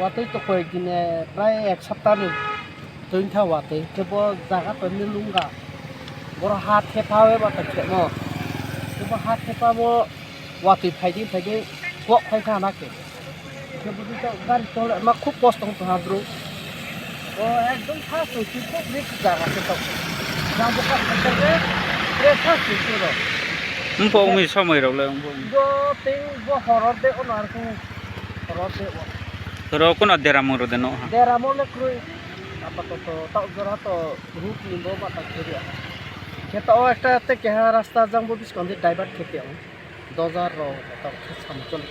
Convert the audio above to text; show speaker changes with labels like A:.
A: ওয়াতেই তো কয়েকদিনে প্রায় এক সপ্তাহ তৈরি থাওয়াতে কেবল জায়গা তৈরি লুঙ্গা বড় হাত হেফাওয়ে বাতা খেমো কেবল হাত হেফাবো ওয়াতুই ফাইদিং ফাইদিং কক ফাইখা নাকে কেবল গাড়ি চলে মা খুব কষ্ট হতো হাদ্রু ও একদম ফার্স্ট হয়েছি খুব রিক্স জায়গা সেটা জানবো কাছে ফার্স্ট হয়েছি
B: Empok umi samai rau le empok.
A: go ting go horor de onar ko horor de
B: Pero kono deramu ro deno ha.
A: dera mole krui apa to tak gora to route nimbo mata kiriya keta o ekta te keha rasta jangbo bis konde driver khete 10,000 ro ta samchol